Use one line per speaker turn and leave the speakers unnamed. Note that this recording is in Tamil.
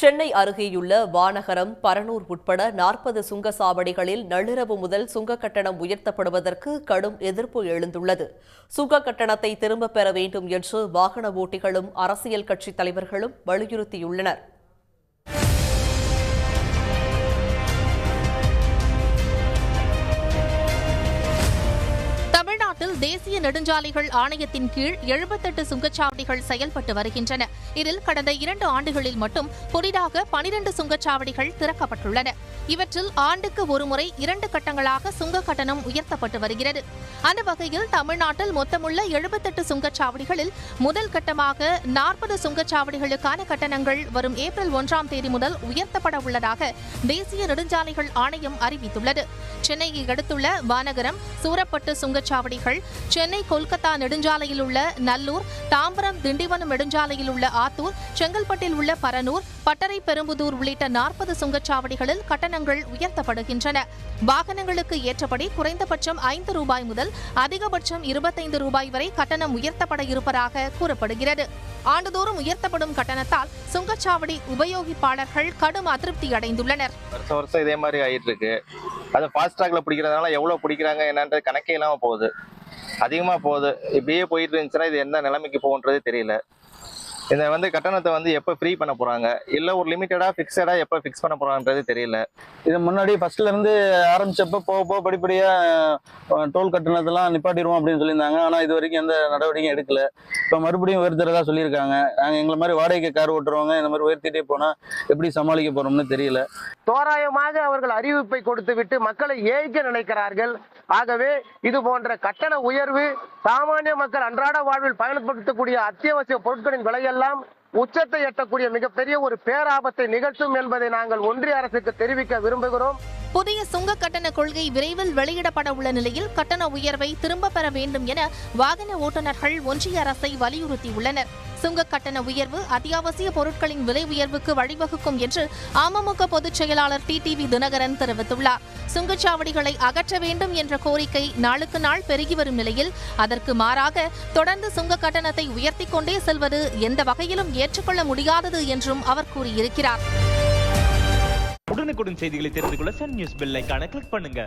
சென்னை அருகேயுள்ள வானகரம், பரனூர் உட்பட 40 சுங்கச்சாவடிகளில் நள்ளிரவு முதல் சுங்க கட்டணம் உயர்த்தப்படுவதற்கு கடும் எதிர்ப்பு எழுந்துள்ளது. சுங்க கட்டணத்தை திரும்பப் பெற வேண்டும் என்று வாகன ஓட்டிகளும் அரசியல் கட்சித் தலைவர்களும் வலியுறுத்தியுள்ளனர்.
தமிழ்நாட்டில் தேசிய நெடுஞ்சாலைகள் ஆணையத்தின் கீழ் 78 சுங்கச்சாவடிகள் செயல்பட்டு வருகின்றன. இதில் கடந்த 2 ஆண்டுகளில் மட்டும் புதிதாக 12 சுங்கச்சாவடிகள் திறக்கப்பட்டுள்ளன. இவற்றில் ஆண்டுக்கு ஒருமுறை 2 கட்டங்களாக சுங்க கட்டணம் உயர்த்தப்பட்டு வருகிறது. அந்த வகையில் தமிழ்நாட்டில் மொத்தமுள்ள 78 சுங்கச்சாவடிகளில் முதல் கட்டமாக 40 சுங்கச்சாவடிகளுக்கான கட்டணங்கள் வரும் ஏப்ரல் 1ஆம் தேதி முதல் உயர்த்தப்பட உள்ளதாக தேசிய நெடுஞ்சாலைகள் ஆணையம் அறிவித்துள்ளது. சென்னையை அடுத்துள்ள வானகரம், சூரப்பட்டு சுங்கச்சாவடிகள், சென்னை கொல்கத்தா நெடுஞ்சாலையில் உள்ள நல்லூர், தாம்பரம் திண்டிவனம் நெடுஞ்சாலையில் உள்ள ஆத்தூர், செங்கல்பட்டில் உள்ள பரனூர், பட்டறை பெரும்புதூர் உள்ளிட்ட 40 சுங்கச்சாவடிகளில் கட்டணங்கள் உயர்த்தப்படுகின்றன. வாகனங்களுக்கு ஏற்றபடி குறைந்தபட்சம் ₹5 முதல் அதிகபட்சம் ₹25 வரை கட்டணம் உயர்த்தப்பட இருப்பதாக கூறப்படுகிறது. ஆண்டுதோறும் உயர்த்தப்படும் கட்டணத்தால் சுங்கச்சாவடி உபயோகிப்பாளர்கள் கடும் அதிருப்தி அடைந்துள்ளனர்.
வருஷம் இதே மாதிரி ஆயிட்டு இருக்கு. அது ஃபாஸ்ட் ட்ராக்ல பிடிக்கிறதுனால எவ்வளவு பிடிக்கிறாங்க என்னன்றது கணக்கே இல்லாம போகுது. அதிகமா போகுது. இப்படியே போயிட்டு இருந்துச்சுன்னா இது எந்த நிலைமைக்கு போகுன்றதே தெரியல. இந்த கட்டணத்தை எப்போ ஃப்ரீ பண்ண போறாங்க, இல்ல ஒரு லிமிட்டடா ஃபிக்ஸடா எப்போ ஃபிக்ஸ் பண்ண போறாங்கன்றது தெரியல.
இது முன்னாடி ஃபர்ஸ்ட்ல இருந்து ஆரம்பிச்சப்ப போக படிப்படியா டோல் கட்டணத்தெல்லாம் நிப்பாட்டிடுவோம் அப்படின்னு சொல்லியிருந்தாங்க. ஆனா இது வரைக்கும் எந்த நடவடிக்கையும் எடுக்கல. இப்போ மறுபடியும் உயர்த்துறதா சொல்லியிருக்காங்க. நாங்கள் எங்களை மாதிரி வாடகை கார் ஓட்டுறவங்க இந்த மாதிரி உயர்த்திட்டே போனா எப்படி சமாளிக்க போறோம்னு தெரியல.
தோராயமாக அவர்கள் அறிவிப்பை கொடுத்து விட்டு மக்களை ஏய்க்க நினைக்கிறார்கள். ஆகவே இது போன்ற கட்டண உயர்வு சாமானிய மக்கள் அன்றாட வாழ்வில் பயன்படுத்தக்கூடிய அத்தியாவசிய பொருட்களின் விலையெல்லாம் உச்சத்தை எட்டக்கூடிய மிகப்பெரிய ஒரு பேராபத்தை நிகழ்த்தும் என்பதை நாங்கள் ஒன்றிய அரசுக்கு தெரிவிக்க விரும்புகிறோம்.
புதிய சுங்க கட்டண கொள்கை விரைவில் வெளியிடப்பட உள்ள நிலையில் கட்டண உயர்வை திரும்பப் பெற வேண்டும் என வாகன ஓட்டுநர்கள் ஒன்றிய அரசை வலியுறுத்தியுள்ளனர். சுங்க கட்டண உயர்வு அத்தியாவசிய பொருட்களின் விலை உயர்வுக்கு வழிவகுக்கும் என்று அமமுக பொதுச் செயலாளர் டிடிவி தினகரன் தெரிவித்துள்ளார். சுங்கச்சாவடிகளை அகற்ற வேண்டும் என்ற கோரிக்கை நாளுக்கு நாள் பெருகி வரும் நிலையில் அதற்கு மாறாக தொடர்ந்து சுங்க கட்டணத்தை உயர்த்திக் கொண்டே செல்வது எந்த வகையிலும் ஏற்றுக்கொள்ள முடியாதது என்றும் அவர் கூறியிருக்கிறார்.
உடனுக்குடன் செய்திகளை தெரிந்து கொள்ள சன் நியூஸ் பெல் ஐகானை கிளிக் பண்ணுங்க.